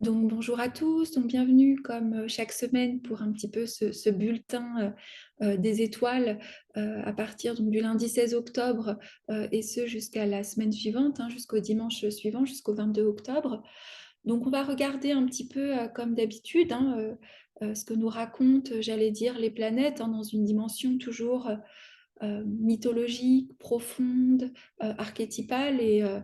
Donc bonjour à tous, donc bienvenue comme chaque semaine pour un petit peu ce bulletin des étoiles à partir donc, du lundi 16 octobre et ce jusqu'à la semaine suivante, jusqu'au dimanche suivant, jusqu'au 22 octobre. Donc on va regarder un petit peu comme d'habitude ce que nous racontent, j'allais dire, les planètes dans une dimension toujours mythologique, profonde, archétypale et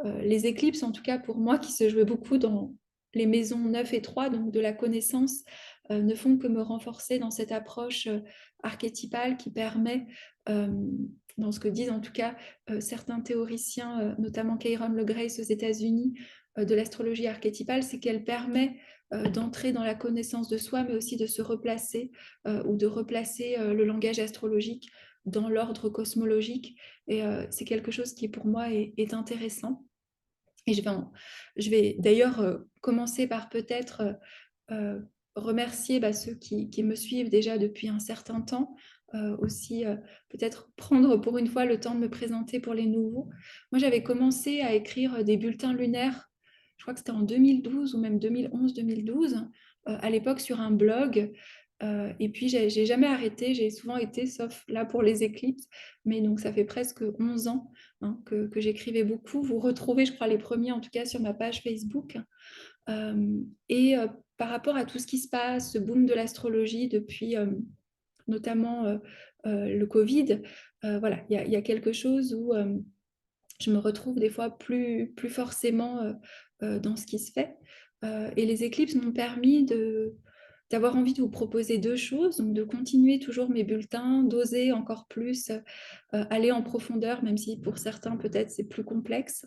les éclipses, en tout cas pour moi, qui se jouaient beaucoup dans les maisons 9 et 3, donc de la connaissance, ne font que me renforcer dans cette approche archétypale qui permet, euh, dans ce que disent en tout cas certains théoriciens, notamment Keiron Le Grace aux États-Unis, de l'astrologie archétypale, c'est qu'elle permet d'entrer dans la connaissance de soi, mais aussi de se replacer ou de replacer le langage astrologique dans l'ordre cosmologique. Et c'est quelque chose qui, pour moi, est intéressant. Et je vais d'ailleurs commencer par peut-être remercier ceux qui me suivent déjà depuis un certain temps, aussi peut-être prendre pour une fois le temps de me présenter pour les nouveaux. Moi, j'avais commencé à écrire des bulletins lunaires, je crois que c'était en 2012 ou même 2011-2012, à l'époque sur un blog. Et puis, j'ai jamais arrêté, j'ai souvent été, sauf là pour les éclipses, mais donc ça fait presque 11 ans que j'écrivais beaucoup. Vous retrouvez, je crois, les premiers, en tout cas, sur ma page Facebook. Euh, et par rapport à tout ce qui se passe, ce boom de l'astrologie depuis notamment le Covid, voilà, il y a quelque chose où je me retrouve des fois plus forcément dans ce qui se fait. Et les éclipses m'ont permis d'avoir envie de vous proposer deux choses, donc de continuer toujours mes bulletins, d'oser encore plus aller en profondeur, même si pour certains peut-être c'est plus complexe,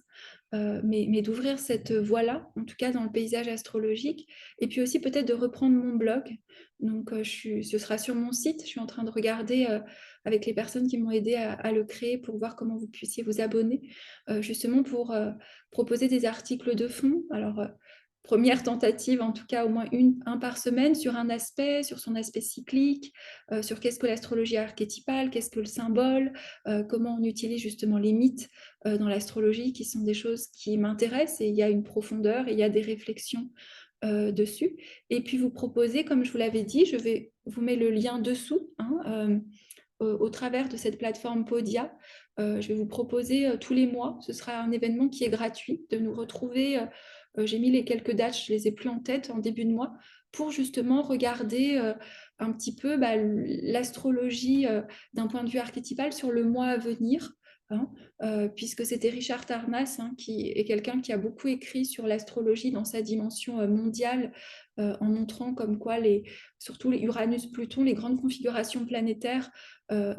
mais d'ouvrir cette voie-là, en tout cas dans le paysage astrologique, et puis aussi peut-être de reprendre mon blog. Donc ce sera sur mon site, je suis en train de regarder avec les personnes qui m'ont aidé à le créer pour voir comment vous puissiez vous abonner, justement pour proposer des articles de fond. Alors, première tentative, en tout cas au moins un par semaine, sur un aspect, sur son aspect cyclique, sur qu'est-ce que l'astrologie archétypale, qu'est-ce que le symbole, comment on utilise justement les mythes dans l'astrologie, qui sont des choses qui m'intéressent, et il y a une profondeur et il y a des réflexions dessus. Et puis vous proposer, comme je vous l'avais dit, je vais vous mettre le lien dessous, au travers de cette plateforme Podia. Je vais vous proposer tous les mois, ce sera un événement qui est gratuit, de nous retrouver. J'ai mis les quelques dates, je les ai plus en tête, en début de mois, pour justement regarder un petit peu l'astrologie d'un point de vue archétypal sur le mois à venir. hein, Puisque c'était Richard Tarnas, qui est quelqu'un qui a beaucoup écrit sur l'astrologie dans sa dimension mondiale, en montrant comme quoi surtout les Uranus-Pluton, les grandes configurations planétaires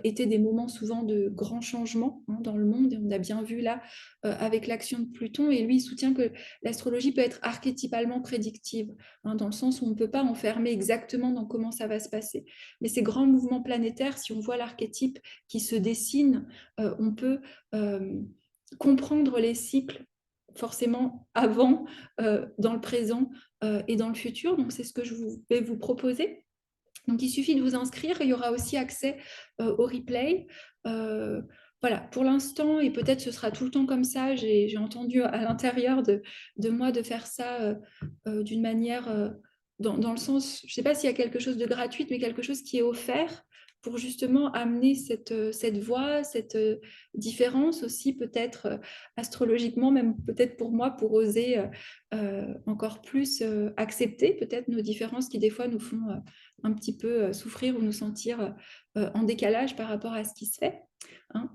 étaient des moments souvent de grands changements dans le monde. Et on a bien vu là avec l'action de Pluton. Et lui, il soutient que l'astrologie peut être archétypalement prédictive, dans le sens où on ne peut pas enfermer exactement dans comment ça va se passer. Mais ces grands mouvements planétaires, si on voit l'archétype qui se dessine, on peut comprendre les cycles forcément avant, dans le présent et dans le futur. Donc c'est ce que je vais vous proposer. Donc, il suffit de vous inscrire. Il y aura aussi accès au replay. Euh, voilà, pour l'instant, et peut-être ce sera tout le temps comme ça, j'ai entendu à l'intérieur de moi de faire ça d'une manière, dans le sens, je ne sais pas s'il y a quelque chose de gratuit, mais quelque chose qui est offert pour justement amener cette voix, cette différence aussi, peut-être astrologiquement, même peut-être pour moi, pour oser encore plus accepter peut-être nos différences qui des fois nous font un petit peu souffrir ou nous sentir en décalage par rapport à ce qui se fait.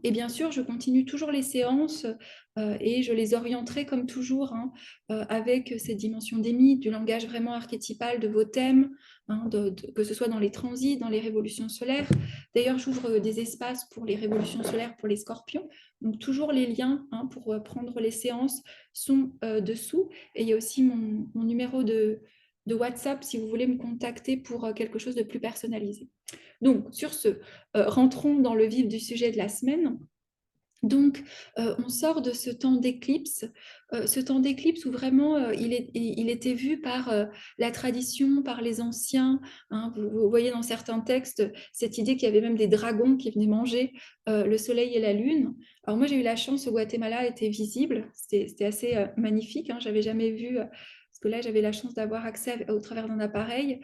Et bien sûr, je continue toujours les séances et je les orienterai comme toujours avec cette dimension des mythes, du langage vraiment archétypal de vos thèmes, que ce soit dans les transits, dans les révolutions solaires. D'ailleurs, j'ouvre des espaces pour les révolutions solaires pour les scorpions. Donc, toujours les liens pour prendre les séances sont dessous. Et il y a aussi mon numéro de WhatsApp si vous voulez me contacter pour quelque chose de plus personnalisé. Donc, sur ce, rentrons dans le vif du sujet de la semaine. Donc, on sort de ce temps d'éclipse où vraiment il était vu par la tradition, par les anciens. Vous voyez dans certains textes cette idée qu'il y avait même des dragons qui venaient manger le soleil et la lune. Alors moi, j'ai eu la chance, au Guatemala était visible, c'était assez magnifique. J'avais jamais vu parce que là, j'avais la chance d'avoir accès au travers d'un appareil.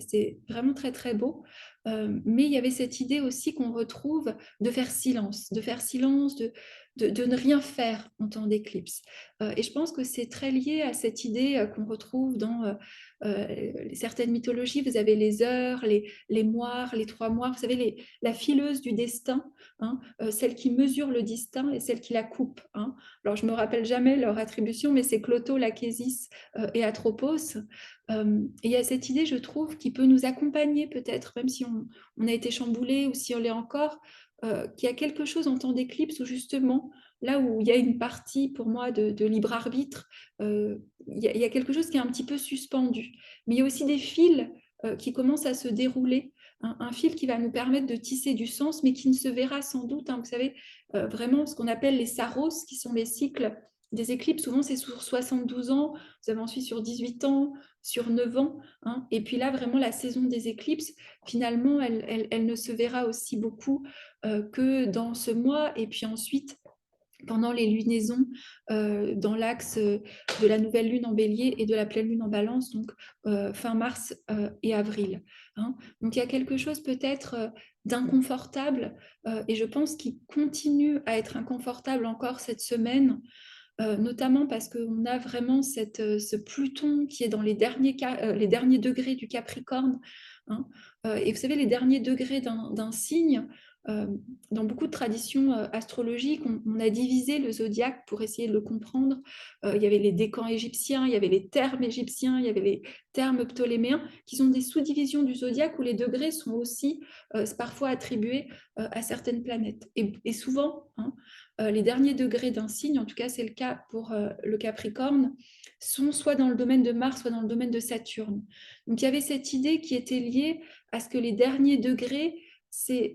C'est vraiment très, très beau. Mais il y avait cette idée aussi qu'on retrouve de faire silence, de ne rien faire en temps d'éclipse. Et je pense que c'est très lié à cette idée qu'on retrouve dans certaines mythologies. Vous avez les heures, les moires, les 3 mois, vous savez, la fileuse du destin, hein, celle qui mesure le destin et celle qui la coupe. Hein. Alors, je ne me rappelle jamais leur attribution, mais c'est Cloto, Lachésis et Atropos. Et il y a cette idée, je trouve, qui peut nous accompagner peut-être, même si on a été chamboulé ou si on l'est encore, qu'il y a quelque chose en temps d'éclipse où justement, là où il y a une partie pour moi de libre arbitre, il y a quelque chose qui est un petit peu suspendu. Mais il y a aussi des fils qui commencent à se dérouler, un fil qui va nous permettre de tisser du sens, mais qui ne se verra sans doute, hein, vous savez, vraiment ce qu'on appelle les saros, qui sont les cycles des éclipses. Souvent, c'est sur 72 ans, vous avez ensuite sur 18 ans, sur 9 ans. Hein. Et puis là, vraiment, la saison des éclipses, finalement, elle ne se verra aussi beaucoup que dans ce mois. Et puis ensuite, pendant les lunaisons dans l'axe de la nouvelle lune en bélier et de la pleine lune en balance, donc fin mars et avril. Hein. Donc il y a quelque chose peut-être d'inconfortable et je pense qu'il continue à être inconfortable encore cette semaine, notamment parce qu'on a vraiment ce Pluton qui est dans les derniers degrés du Capricorne. Hein. Et vous savez, les derniers degrés d'un signe, euh, dans beaucoup de traditions astrologiques, on a divisé le zodiaque pour essayer de le comprendre. Il y avait les décans égyptiens, il y avait les termes égyptiens, il y avait les termes ptoléméens, qui sont des sous-divisions du zodiaque où les degrés sont aussi parfois attribués à certaines planètes. Et souvent, hein, les derniers degrés d'un signe, en tout cas c'est le cas pour le Capricorne, sont soit dans le domaine de Mars, soit dans le domaine de Saturne. Donc il y avait cette idée qui était liée à ce que les derniers degrés,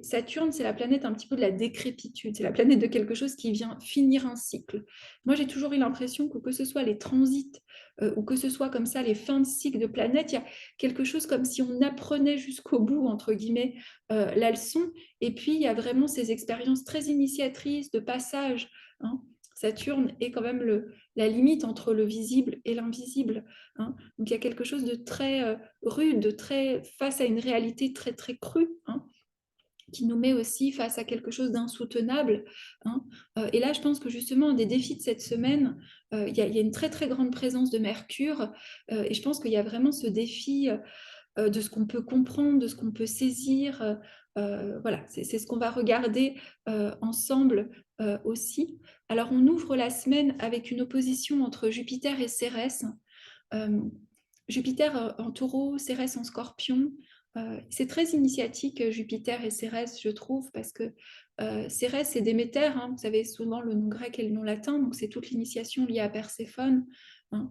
Saturne, c'est la planète un petit peu de la décrépitude, c'est la planète de quelque chose qui vient finir un cycle. Moi j'ai toujours eu l'impression que ce soit les transits ou que ce soit comme ça les fins de cycle de planètes, il y a quelque chose comme si on apprenait jusqu'au bout, entre guillemets, la leçon. Et puis, il y a vraiment ces expériences très initiatrices de passage. Hein. Saturne est quand même la limite entre le visible et l'invisible. Hein. Donc, il y a quelque chose de très rude, de très face à une réalité très, très crue. Hein, qui nous met aussi face à quelque chose d'insoutenable. Hein. Et là, je pense que justement, un des défis de cette semaine, il y a une très très grande présence de Mercure, et je pense qu'il y a vraiment ce défi de ce qu'on peut comprendre, de ce qu'on peut saisir. Voilà, c'est ce qu'on va regarder ensemble aussi. Alors, on ouvre la semaine avec une opposition entre Jupiter et Cérès. Euh, Jupiter en taureau, Cérès en scorpion. C'est très initiatique, Jupiter et Cérès, je trouve, parce que Cérès, c'est Déméter, hein, vous savez souvent le nom grec et le nom latin, donc c'est toute l'initiation liée à Perséphone, hein,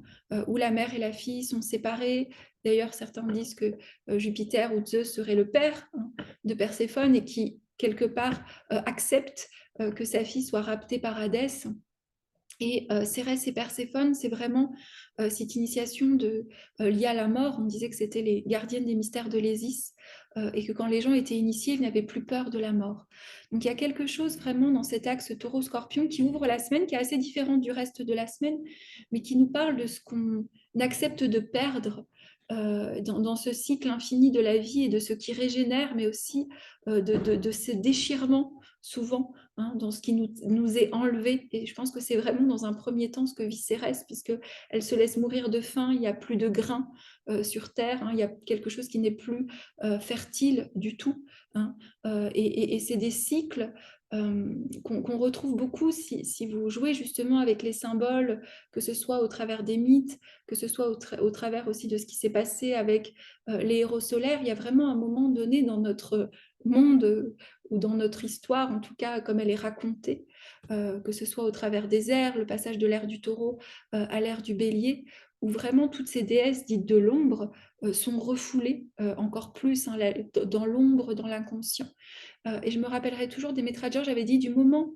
où la mère et la fille sont séparées. D'ailleurs, certains disent que Jupiter ou Zeus serait le père, hein, de Perséphone et qui, quelque part, accepte que sa fille soit raptée par Hadès. Et Cérès et Perséphone, c'est vraiment cette initiation liée à la mort. On disait que c'était les gardiennes des mystères de l'Hésis et que quand les gens étaient initiés, ils n'avaient plus peur de la mort. Donc il y a quelque chose vraiment dans cet axe taureau-scorpion qui ouvre la semaine, qui est assez différent du reste de la semaine, mais qui nous parle de ce qu'on accepte de perdre dans ce cycle infini de la vie et de ce qui régénère, mais aussi de ce déchirement souvent, hein, dans ce qui nous est enlevé. Et je pense que c'est vraiment dans un premier temps ce que vit Cérès, puisqu'elle se laisse mourir de faim, il n'y a plus de grains sur Terre, hein, il y a quelque chose qui n'est plus fertile du tout. Hein, et c'est des cycles qu'on retrouve beaucoup si vous jouez justement avec les symboles, que ce soit au travers des mythes, que ce soit au travers aussi de ce qui s'est passé avec les héros solaires. Il y a vraiment un moment donné dans notre monde ou dans notre histoire, en tout cas comme elle est racontée, que ce soit au travers des ères, le passage de l'ère du taureau à l'ère du bélier, où vraiment toutes ces déesses dites de l'ombre sont refoulées encore plus, hein, dans l'ombre, dans l'inconscient. Et je me rappellerai toujours des George avait dit du moment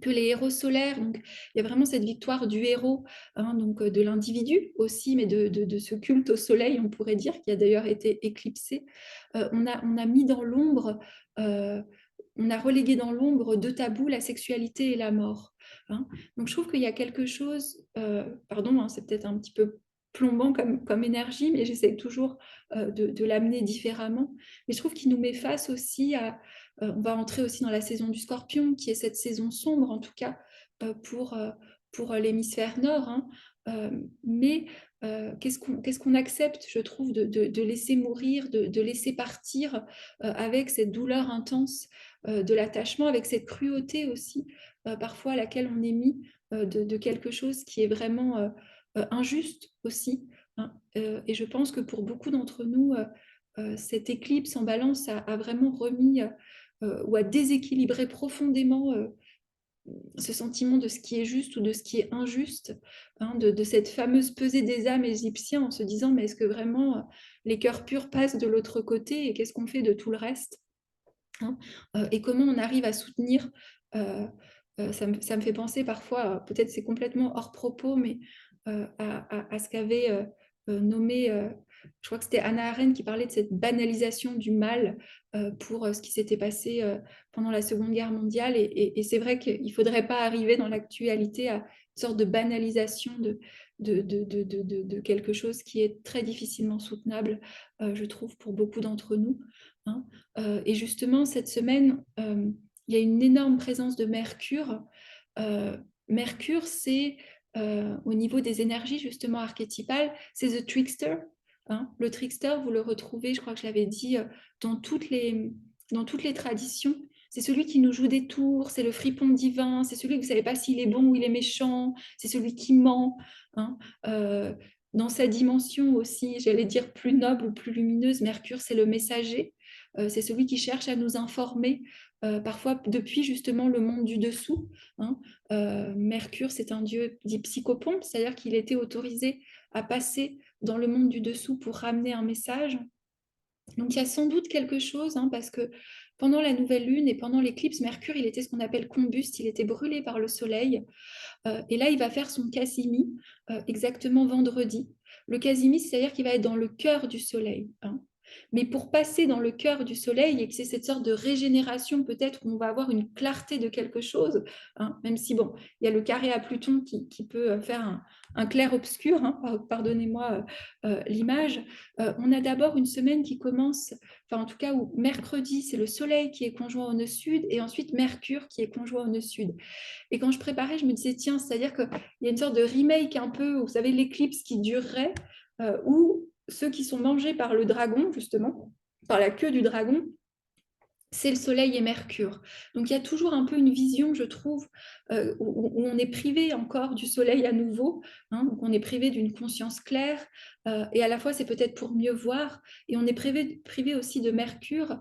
que les héros solaires, donc il y a vraiment cette victoire du héros, hein, donc de l'individu aussi, mais de ce culte au soleil, on pourrait dire, qui a d'ailleurs été éclipsé. On a mis dans l'ombre, on a relégué dans l'ombre deux tabous, la sexualité et la mort. Hein. Donc je trouve qu'il y a quelque chose, pardon, hein, c'est peut-être un petit peu plombant comme énergie, mais j'essaie toujours de l'amener différemment. Mais je trouve qu'il nous met face aussi on va entrer aussi dans la saison du Scorpion, qui est cette saison sombre, en tout cas, pour l'hémisphère nord. Hein. Mais qu'est-ce qu'on accepte, je trouve, de laisser mourir, de laisser partir avec cette douleur intense de l'attachement, avec cette cruauté aussi, parfois à laquelle on est mis de quelque chose qui est vraiment injuste aussi. Hein. Et je pense que pour beaucoup d'entre nous, cette éclipse en balance a vraiment remis ou a déséquilibré profondément ce sentiment de ce qui est juste ou de ce qui est injuste, hein, de cette fameuse pesée des âmes égyptiens en se disant mais est-ce que vraiment les cœurs purs passent de l'autre côté et qu'est-ce qu'on fait de tout le reste, hein, et comment on arrive à soutenir. Ça me fait penser parfois, peut-être c'est complètement hors propos, mais à ce qu'avait nommé, je crois que c'était Hannah Arendt qui parlait de cette banalisation du mal pour ce qui s'était passé pendant la Seconde Guerre mondiale. Et c'est vrai qu'il ne faudrait pas arriver dans l'actualité à une sorte de banalisation de quelque chose qui est très difficilement soutenable, je trouve, pour beaucoup d'entre nous. Hein. Et justement, cette semaine, il y a une énorme présence de Mercure. Mercure, c'est au niveau des énergies justement archétypales, c'est the trickster. Hein. Le trickster, vous le retrouvez, je crois que je l'avais dit, dans dans toutes les traditions. C'est celui qui nous joue des tours, c'est le fripon divin, c'est celui que vous ne savez pas s'il est bon ou il est méchant, c'est celui qui ment. Hein. Dans sa dimension aussi, j'allais dire plus noble ou plus lumineuse, Mercure, c'est le messager. C'est celui qui cherche à nous informer, parfois depuis justement le monde du dessous. Hein. Mercure, c'est un dieu dit psychopompe, c'est-à-dire qu'il était autorisé à passer dans le monde du dessous pour ramener un message. Donc il y a sans doute quelque chose, hein, parce que pendant la nouvelle lune et pendant l'éclipse, Mercure, il était ce qu'on appelle combuste, il était brûlé par le soleil. Et là, il va faire son Casimi exactement vendredi. Le Casimi, c'est-à-dire qu'il va être dans le cœur du soleil. Hein. Mais pour passer dans le cœur du soleil et que c'est cette sorte de régénération, peut-être où on va avoir une clarté de quelque chose, hein, même si, bon, il y a le carré à Pluton qui peut faire un clair-obscur, hein, pardonnez-moi l'image. On a d'abord une semaine qui commence, enfin en tout cas où mercredi, c'est le soleil qui est conjoint au nœud sud et ensuite Mercure qui est conjoint au nœud sud. Et quand je préparais, je me disais, tiens, c'est-à-dire qu'il y a une sorte de remake un peu, vous savez, l'éclipse qui durerait, où ceux qui sont mangés par le dragon, justement, par la queue du dragon, c'est le Soleil et Mercure. Donc il y a toujours un peu une vision, je trouve, où on est privé encore du Soleil à nouveau, hein, donc on est privé d'une conscience claire, et à la fois c'est peut-être pour mieux voir, et on est privé aussi de Mercure,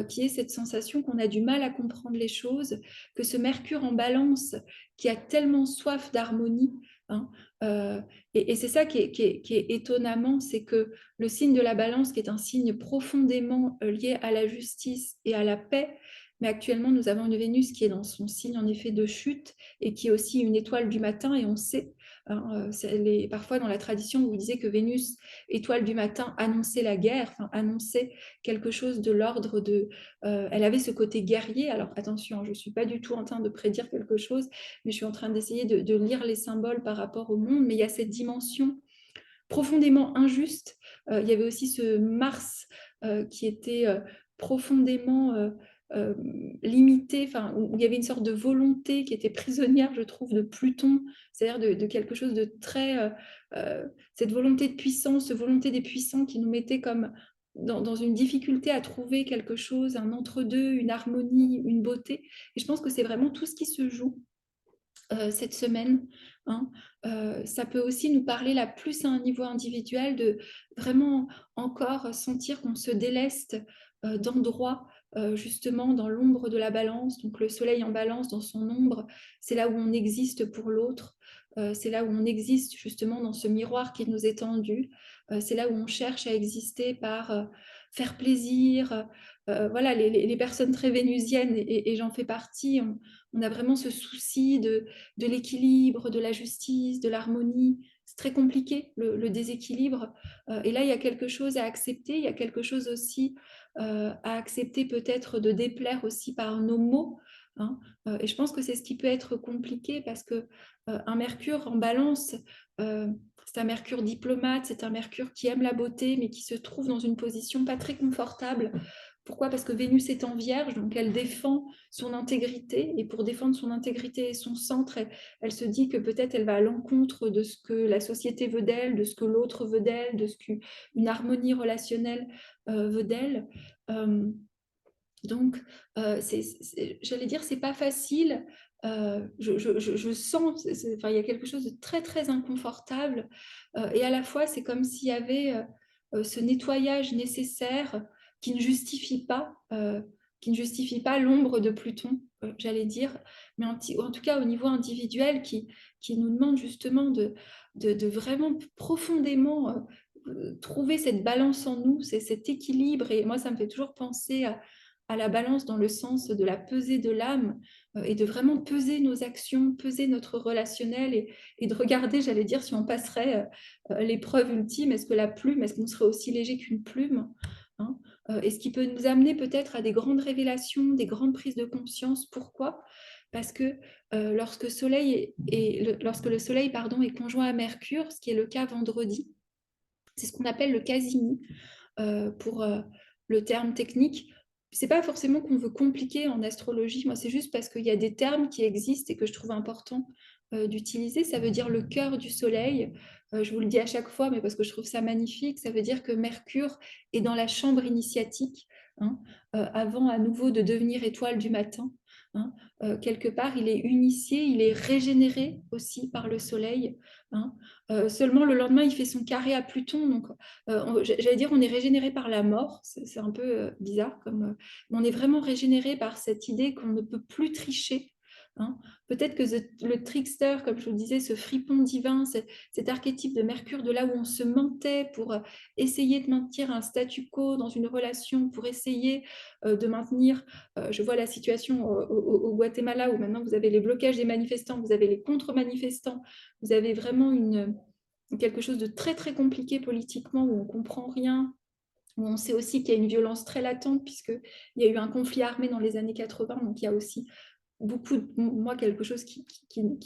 qui est cette sensation qu'on a du mal à comprendre les choses, que ce Mercure en balance, qui a tellement soif d'harmonie, hein, et c'est ça qui est étonnamment, c'est que le signe de la balance, qui est un signe profondément lié à la justice et à la paix, mais actuellement, nous avons une Vénus qui est dans son signe, en effet, de chute, et qui est aussi une étoile du matin, et on sait, hein, parfois dans la tradition, vous disiez que Vénus, étoile du matin, annonçait la guerre, enfin, annonçait quelque chose de l'ordre de... elle avait ce côté guerrier, alors attention, je ne suis pas du tout en train de prédire quelque chose, mais je suis en train d'essayer de lire les symboles par rapport au monde, mais il y a cette dimension profondément injuste. Il y avait aussi ce Mars qui était profondément limité, enfin, où il y avait une sorte de volonté qui était prisonnière, je trouve, de Pluton, c'est-à-dire de quelque chose de très... cette volonté de puissance, cette volonté des puissants qui nous mettait comme dans une difficulté à trouver quelque chose, un entre-deux, une harmonie, une beauté. Et je pense que c'est vraiment tout ce qui se joue cette semaine. Hein. Ça peut aussi nous parler là plus à un niveau individuel de vraiment encore sentir qu'on se déleste d'endroits justement dans l'ombre de la balance. Donc le soleil en balance dans son ombre, c'est là où on existe pour l'autre. C'est là où on existe justement dans ce miroir qui nous est tendu. C'est là où on cherche à exister par faire plaisir. Voilà, les personnes très vénusiennes, et j'en fais partie, on a vraiment ce souci de l'équilibre, de la justice, de l'harmonie. C'est très compliqué, le déséquilibre. Et là, il y a quelque chose à accepter. Il y a quelque chose aussi à accepter, peut-être de déplaire aussi par nos mots. Hein. Et je pense que c'est ce qui peut être compliqué parce que un Mercure en balance, c'est un Mercure diplomate, c'est un Mercure qui aime la beauté, mais qui se trouve dans une position pas très confortable. Pourquoi? Parce que Vénus est en Vierge, donc elle défend son intégrité, et pour défendre son intégrité et son centre, elle se dit que peut-être elle va à l'encontre de ce que la société veut d'elle, de ce que l'autre veut d'elle, de ce qu'une harmonie relationnelle veut d'elle. Euh, donc, j'allais dire, c'est pas facile. Je sens, enfin, il y a quelque chose de très, très inconfortable. Et à la fois, c'est comme s'il y avait ce nettoyage nécessaire qui ne justifie pas, l'ombre de Pluton, j'allais dire, mais en tout cas au niveau individuel, qui nous demande justement de vraiment profondément trouver cette balance en nous, cet équilibre. Et moi, ça me fait toujours penser à la balance dans le sens de la pesée de l'âme, et de vraiment peser nos actions, peser notre relationnel, et de regarder, j'allais dire, si on passerait l'épreuve ultime, est-ce que la plume, est-ce qu'on serait aussi léger qu'une plume, hein, et ce qui peut nous amener peut-être à des grandes révélations, des grandes prises de conscience. Pourquoi? Parce que lorsque le soleil pardon, est conjoint à Mercure, ce qui est le cas vendredi, c'est ce qu'on appelle le casini, pour le terme technique. C'est pas forcément qu'on veut compliquer en astrologie, moi c'est juste parce qu'il y a des termes qui existent et que je trouve important d'utiliser. Ça veut dire le cœur du soleil. Je vous le dis à chaque fois, mais parce que je trouve ça magnifique. Ça veut dire que Mercure est dans la chambre initiatique, hein, avant à nouveau de devenir étoile du matin, hein. Quelque part, il est initié, il est régénéré aussi par le soleil, hein. Seulement le lendemain, il fait son carré à Pluton, donc j'allais dire on est régénéré par la mort, c'est un peu bizarre, mais on est vraiment régénéré par cette idée qu'on ne peut plus tricher, hein. Peut-être que le trickster, comme je vous le disais, ce fripon divin, cet archétype de Mercure, de là où on se mentait pour essayer de maintenir un statu quo dans une relation, pour essayer de maintenir, je vois la situation au Guatemala, où maintenant vous avez les blocages des manifestants, vous avez les contre-manifestants, vous avez vraiment quelque chose de très très compliqué politiquement, où on ne comprend rien, où on sait aussi qu'il y a une violence très latente, puisqu'il y a eu un conflit armé dans les années 80, donc il y a aussi beaucoup, moi, quelque chose qui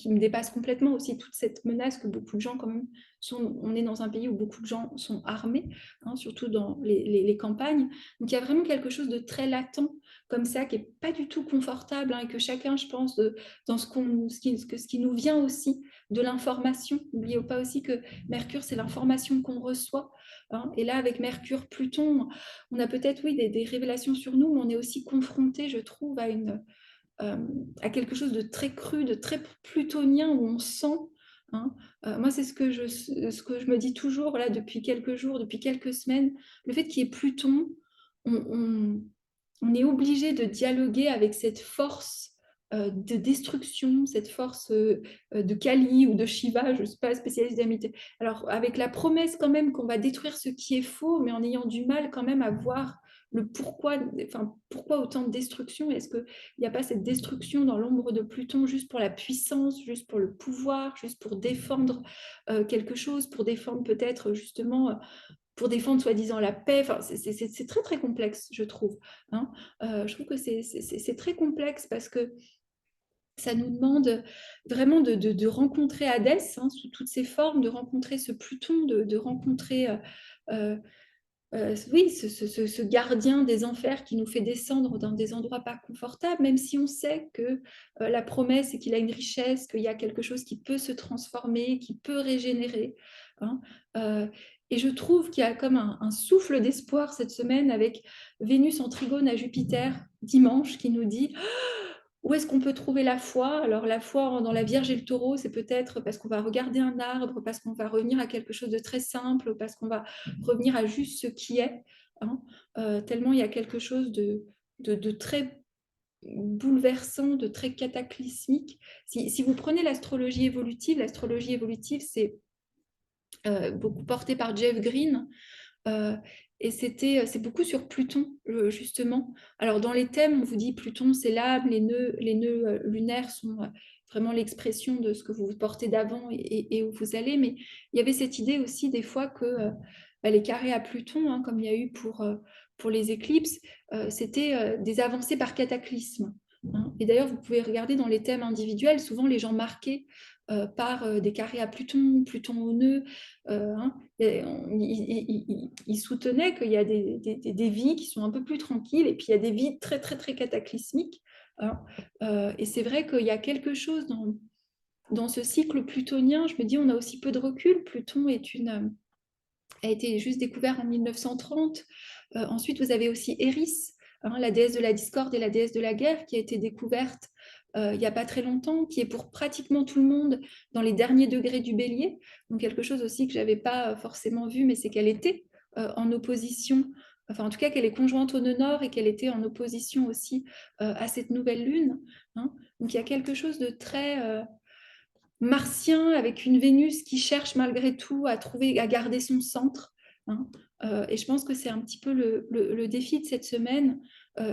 me dépasse complètement aussi, toute cette menace que beaucoup de gens quand même on est dans un pays où beaucoup de gens sont armés, hein, surtout dans les campagnes, donc il y a vraiment quelque chose de très latent comme ça, qui est pas du tout confortable, hein, et que chacun, je pense, dans ce qui nous vient aussi de l'information. N'oubliez pas aussi que Mercure, c'est l'information qu'on reçoit, hein, et là, avec Mercure, Pluton, on a peut-être, oui, des révélations sur nous, mais on est aussi confronté, je trouve, euh, à quelque chose de très cru, de très plutonien, où on sent, hein, moi, c'est ce que je me dis toujours là depuis quelques jours, depuis quelques semaines, le fait qu'il y ait Pluton, on, on- on est obligé de dialoguer avec cette force de destruction, cette force de Kali ou de Shiva, je ne suis pas spécialiste d'amitié. Alors, avec la promesse quand même qu'on va détruire ce qui est faux, mais en ayant du mal quand même à voir le pourquoi, enfin, pourquoi autant de destruction. Est-ce qu'il n'y a pas cette destruction dans l'ombre de Pluton juste pour la puissance, juste pour le pouvoir, juste pour défendre quelque chose, pour défendre peut-être justement pour défendre soi-disant la paix. Enfin, c'est très très complexe, je trouve, hein. Je trouve que c'est très complexe parce que ça nous demande vraiment de rencontrer Hadès, hein, sous toutes ses formes, de rencontrer ce Pluton, de rencontrer euh, oui, ce gardien des enfers qui nous fait descendre dans des endroits pas confortables, même si on sait que la promesse est qu'il a une richesse, qu'il y a quelque chose qui peut se transformer, qui peut régénérer, hein. Euh, et je trouve qu'il y a comme un souffle d'espoir cette semaine avec Vénus en trigone à Jupiter dimanche qui nous dit où est-ce qu'on peut trouver la foi? Alors la foi dans la Vierge et le Taureau, c'est peut-être parce qu'on va regarder un arbre, parce qu'on va revenir à quelque chose de très simple, parce qu'on va revenir à juste ce qui est, hein. Tellement il y a quelque chose de très bouleversant, de très cataclysmique. Si vous prenez l'astrologie évolutive, c'est beaucoup porté par Jeff Green, euh, et c'est beaucoup sur Pluton, justement. Alors, dans les thèmes, on vous dit Pluton, c'est l'âme, les nœuds lunaires sont vraiment l'expression de ce que vous portez d'avant et où vous allez. Mais il y avait cette idée aussi, des fois, que les carrés à Pluton, hein, comme il y a eu pour les éclipses, c'était des avancées par cataclysme, hein. Et d'ailleurs, vous pouvez regarder dans les thèmes individuels, souvent les gens marqués par des carrés à Pluton, Pluton au nœud. Hein, il soutenait qu'il y a des vies qui sont un peu plus tranquilles et puis il y a des vies très, très, très cataclysmiques. Hein. Et c'est vrai qu'il y a quelque chose dans ce cycle plutonien. Je me dis, on a aussi peu de recul. Pluton a été juste découvert en 1930. Ensuite, vous avez aussi Eris, hein, la déesse de la discorde et la déesse de la guerre, qui a été découverte il n'y a pas très longtemps, qui est pour pratiquement tout le monde dans les derniers degrés du bélier. Donc quelque chose aussi que je n'avais pas forcément vu, mais c'est qu'elle était en opposition, enfin en tout cas qu'elle est conjointe au nœud nord et qu'elle était en opposition aussi à cette nouvelle lune. Hein. Donc il y a quelque chose de très martien avec une Vénus qui cherche malgré tout à trouver, à garder son centre. Hein. Et je pense que c'est un petit peu le défi de cette semaine.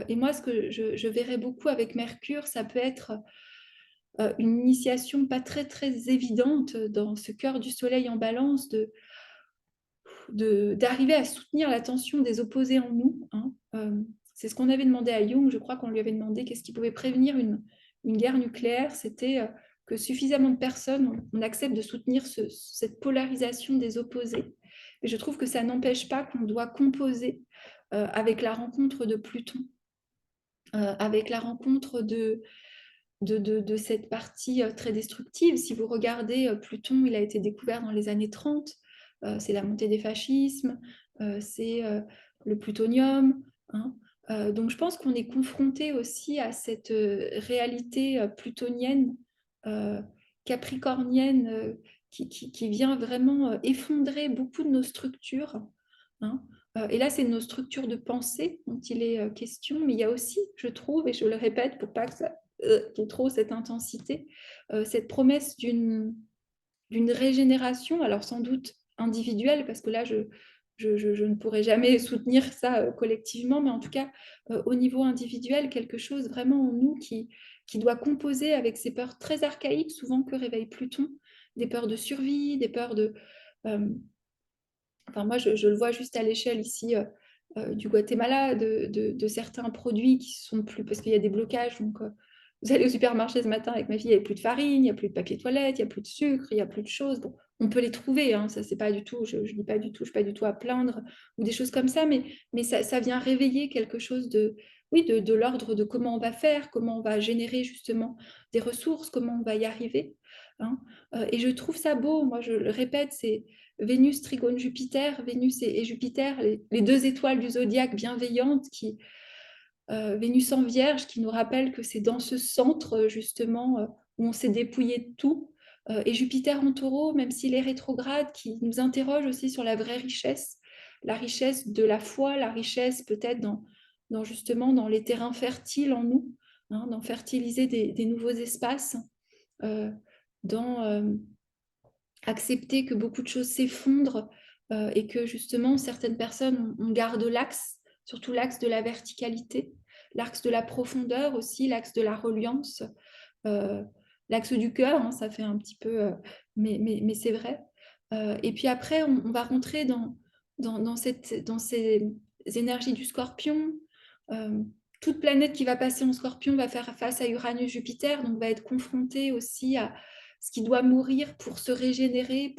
Et moi, ce que je verrais beaucoup avec Mercure, ça peut être une initiation pas très très évidente dans ce cœur du soleil en balance d'arriver à soutenir l'attention des opposés en nous. Hein. C'est ce qu'on avait demandé à Jung, je crois qu'on lui avait demandé qu'est-ce qui pouvait prévenir une guerre nucléaire, c'était que suffisamment de personnes, on accepte de soutenir cette polarisation des opposés. Et je trouve que ça n'empêche pas qu'on doit composer avec la rencontre de Pluton, avec la rencontre de cette partie très destructive. Si vous regardez Pluton, il a été découvert dans les années 30, c'est la montée des fascismes, c'est le plutonium. Hein. Donc je pense qu'on est confronté aussi à cette réalité plutonienne, euh, capricornienne, qui vient vraiment effondrer beaucoup de nos structures. Hein. Et là, c'est nos structures de pensée dont il est question, mais il y a aussi, je trouve, et je le répète pour pas que ça qu'il y ait trop cette intensité, cette promesse d'une régénération, alors sans doute individuelle, parce que là, je ne pourrais jamais soutenir ça collectivement, mais en tout cas, au niveau individuel, quelque chose vraiment en nous qui doit composer avec ces peurs très archaïques, souvent que réveille Pluton, des peurs de survie, des peurs de... euh, Enfin, moi, je le vois juste à l'échelle ici du Guatemala, de certains produits qui sont plus... Parce qu'il y a des blocages. Donc, vous allez au supermarché ce matin avec ma fille, il n'y a plus de farine, il n'y a plus de papier toilette, il n'y a plus de sucre, il n'y a plus de choses. Bon, on peut les trouver, hein, ça, c'est pas du tout... Je ne dis pas du tout, je ne suis pas du tout à plaindre ou des choses comme ça, mais ça vient réveiller quelque chose de... Oui, de l'ordre de comment on va faire, comment on va générer justement des ressources, comment on va y arriver. Hein. Et je trouve ça beau, moi je le répète, c'est Vénus, Trigone, Jupiter, Vénus et Jupiter, les deux étoiles du zodiaque bienveillantes, Vénus en Vierge, qui nous rappelle que c'est dans ce centre, justement, où on s'est dépouillé de tout, et Jupiter en Taureau, même s'il est rétrograde, qui nous interroge aussi sur la vraie richesse, la richesse de la foi, la richesse peut-être justement dans les terrains fertiles en nous, hein, dans fertiliser des nouveaux espaces, dans accepter que beaucoup de choses s'effondrent et que justement certaines personnes on garde l'axe, surtout l'axe de la verticalité, l'axe de la profondeur aussi, l'axe de la reliance, euh, l'axe du cœur, hein, ça fait un petit peu, mais c'est vrai. Et puis après, on va rentrer dans ces énergies du scorpion. Euh, Toute planète qui va passer en scorpion va faire face à Uranus-Jupiter, donc va être confrontée aussi à ce qui doit mourir pour régénérer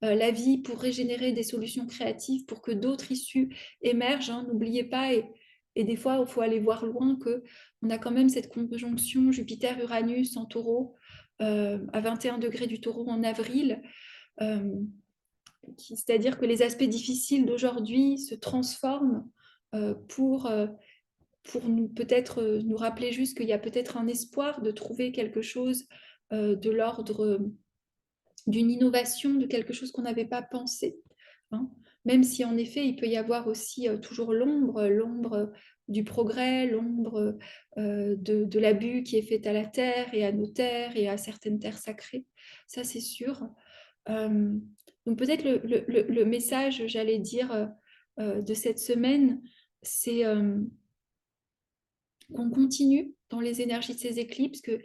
la vie, pour régénérer des solutions créatives, pour que d'autres issues émergent. Hein. N'oubliez pas, et des fois, il faut aller voir loin, qu'on a quand même cette conjonction Jupiter-Uranus en taureau, à 21 degrés du taureau en avril. Euh, C'est-à-dire que les aspects difficiles d'aujourd'hui se transforment pour nous peut-être nous rappeler juste qu'il y a peut-être un espoir de trouver quelque chose de l'ordre d'une innovation, de quelque chose qu'on n'avait pas pensé. Hein. Même si en effet il peut y avoir aussi toujours l'ombre du progrès, l'ombre de l'abus qui est fait à la terre et à nos terres et à certaines terres sacrées. Ça c'est sûr. Euh, donc peut-être le message, j'allais dire, de cette semaine, c'est qu'on continue dans les énergies de ces éclipses, qu'il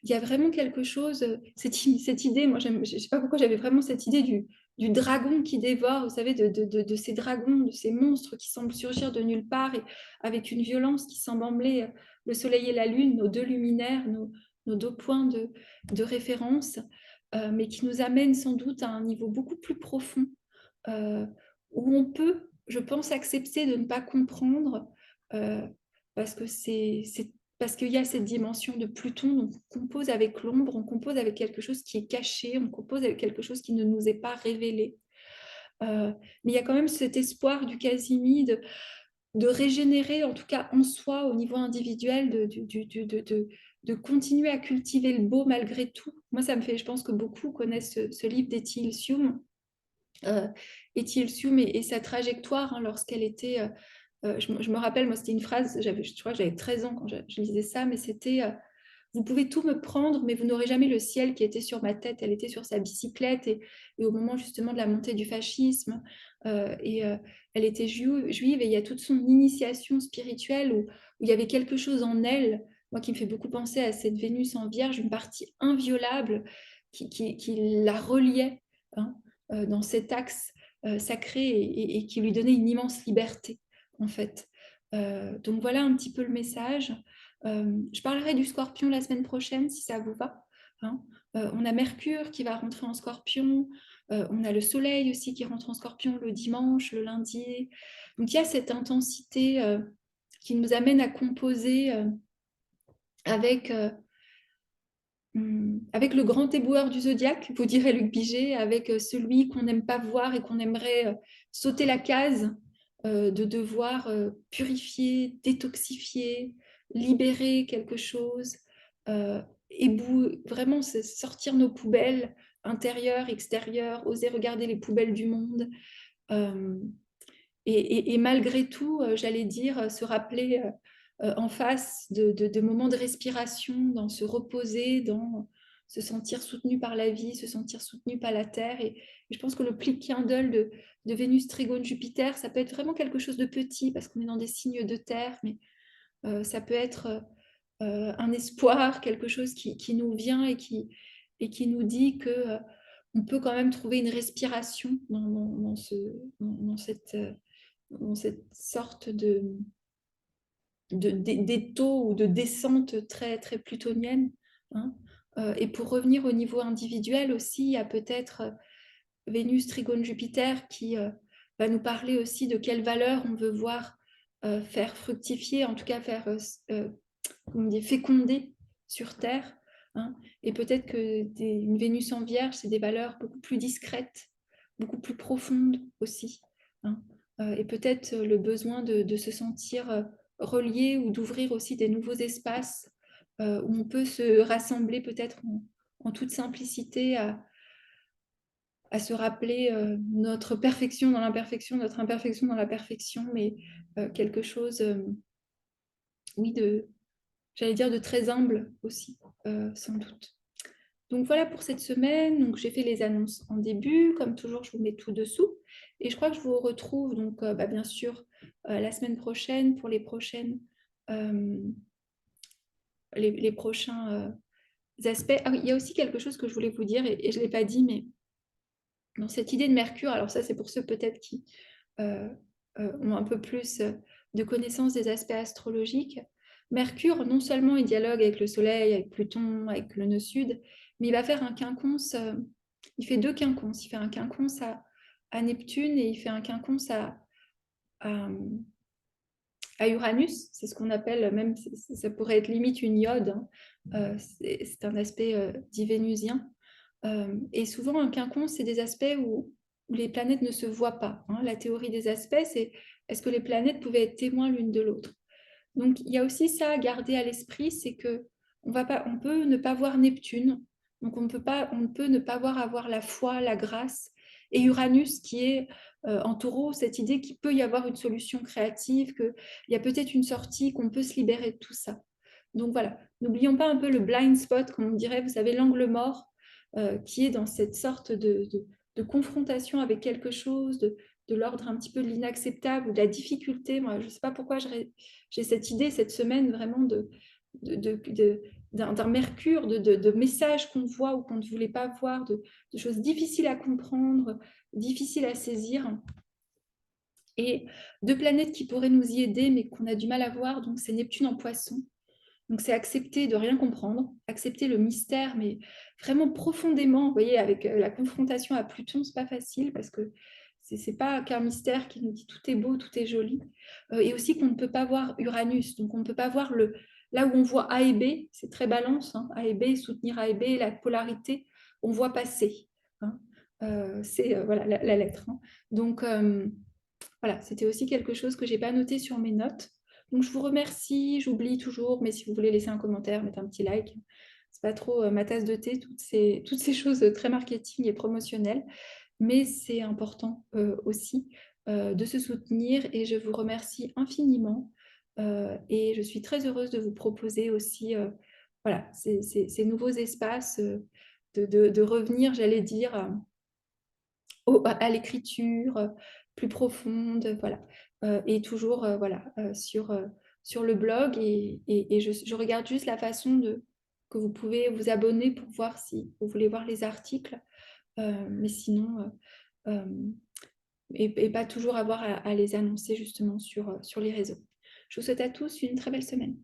y a vraiment quelque chose, cette idée, moi je ne sais pas pourquoi j'avais vraiment cette idée du dragon qui dévore, vous savez, de ces dragons, de ces monstres qui semblent surgir de nulle part et avec une violence qui semble embler le soleil et la lune, nos deux luminaires, nos deux points de référence, mais qui nous amènent sans doute à un niveau beaucoup plus profond, euh, où on peut, je pense, accepter de ne pas comprendre, euh, parce que parce qu'il y a cette dimension de Pluton, donc on compose avec l'ombre, on compose avec quelque chose qui est caché, on compose avec quelque chose qui ne nous est pas révélé. Mais il y a quand même cet espoir du Casimir de régénérer, en tout cas en soi, au niveau individuel, de continuer à cultiver le beau malgré tout. Moi, ça me fait, je pense que beaucoup connaissent ce livre d'Etty Ilsum, Etty Ilsum et sa trajectoire, hein, lorsqu'elle était... je me rappelle, moi, c'était une phrase, je crois que j'avais 13 ans quand je lisais ça, mais c'était vous pouvez tout me prendre, mais vous n'aurez jamais le ciel qui était sur ma tête. Elle était sur sa bicyclette et au moment justement de la montée du fascisme, elle était juive et il y a toute son initiation spirituelle où il y avait quelque chose en elle, moi qui me fait beaucoup penser à cette Vénus en Vierge, une partie inviolable qui la reliait, hein, dans cet axe sacré et qui lui donnait une immense liberté en fait. Donc voilà un petit peu le message. Je parlerai du Scorpion la semaine prochaine, si ça vous va, hein. On a Mercure qui va rentrer en Scorpion, on a le Soleil aussi qui rentre en Scorpion le dimanche, le lundi. Donc il y a cette intensité qui nous amène à composer avec, avec le grand éboueur du zodiaque, vous direz Luc Biget, avec celui qu'on n'aime pas voir et qu'on aimerait sauter la case, de devoir purifier, détoxifier, libérer quelque chose, vraiment sortir nos poubelles intérieures, extérieures, oser regarder les poubelles du monde. Euh, et malgré tout, j'allais dire, se rappeler en face de moments de respiration, dans se reposer, dans se sentir soutenu par la vie, se sentir soutenu par la Terre. Et je pense que le pli candle de Vénus, Trigone, Jupiter, ça peut être vraiment quelque chose de petit parce qu'on est dans des signes de Terre, mais ça peut être un espoir, quelque chose qui nous vient et qui nous dit que on peut quand même trouver une respiration dans cette sorte d'étau ou de descente très, très plutonienne, hein. Et pour revenir au niveau individuel aussi, il y a peut-être Vénus, Trigone, Jupiter qui va nous parler aussi de quelles valeurs on veut voir faire fructifier, en tout cas faire comment on dit, féconder sur Terre, hein. Et peut-être que une Vénus en Vierge, c'est des valeurs beaucoup plus discrètes, beaucoup plus profondes aussi, hein. Et peut-être le besoin de se sentir relié ou d'ouvrir aussi des nouveaux espaces où on peut se rassembler peut-être en toute simplicité à se rappeler notre perfection dans l'imperfection, notre imperfection dans la perfection, mais quelque chose, oui, j'allais dire de très humble aussi, sans doute. Donc voilà pour cette semaine. Donc j'ai fait les annonces en début, comme toujours, je vous mets tout dessous. Et je crois que je vous retrouve donc bien sûr la semaine prochaine pour euh, les prochains aspects. Ah oui, il y a aussi quelque chose que je voulais vous dire et je ne l'ai pas dit, mais dans cette idée de Mercure, alors ça c'est pour ceux peut-être qui euh, ont un peu plus de connaissances des aspects astrologiques. Mercure, non seulement il dialogue avec le Soleil, avec Pluton, avec le nœud sud, mais il va faire un quinconce, il fait deux quinconces. Il fait un quinconce à Neptune et il fait un quinconce à, à Uranus. C'est ce qu'on appelle, même ça pourrait être limite une iode, hein. C'est un aspect divénusien. Et souvent, un quinconce, c'est des aspects où les planètes ne se voient pas, hein. La théorie des aspects, c'est est-ce que les planètes pouvaient être témoins l'une de l'autre. Donc, il y a aussi ça à garder à l'esprit, c'est que on peut ne pas voir Neptune, donc on peut ne pas avoir la foi, la grâce, et Uranus qui est en taureau, cette idée qu'il peut y avoir une solution créative, qu'il y a peut-être une sortie, qu'on peut se libérer de tout ça. Donc voilà, n'oublions pas un peu le blind spot, comme on dirait, vous savez, l'angle mort, qui est dans cette sorte de confrontation avec quelque chose, de l'ordre un petit peu de l'inacceptable ou de la difficulté. Moi, je ne sais pas pourquoi j'ai cette idée cette semaine vraiment d'un mercure, de messages qu'on voit ou qu'on ne voulait pas voir, de choses difficiles à comprendre, difficiles à saisir. Et deux planètes qui pourraient nous y aider, mais qu'on a du mal à voir, donc c'est Neptune en poisson. Donc, c'est accepter de rien comprendre, accepter le mystère, mais vraiment profondément. Vous voyez, avec la confrontation à Pluton, c'est pas facile parce que c'est pas qu'un mystère qui nous dit tout est beau, tout est joli. Et aussi qu'on ne peut pas voir Uranus, donc on ne peut pas voir là où on voit A et B, c'est très balance, hein, A et B, soutenir A et B, la polarité, on voit passer. Hein. C'est voilà, la lettre. Hein. Donc, voilà, c'était aussi quelque chose que je n'ai pas noté sur mes notes. Donc, je vous remercie, j'oublie toujours, mais si vous voulez laisser un commentaire, mettre un petit like, c'est pas trop ma tasse de thé, toutes ces choses très marketing et promotionnelles, mais c'est important aussi de se soutenir et je vous remercie infiniment et je suis très heureuse de vous proposer aussi voilà, ces nouveaux espaces, de revenir, j'allais dire, à l'écriture plus profonde, voilà. Et toujours voilà, sur le blog et je regarde juste la façon que vous pouvez vous abonner pour voir si vous voulez voir les articles, mais sinon, euh, et pas toujours avoir à les annoncer justement sur les réseaux. Je vous souhaite à tous une très belle semaine.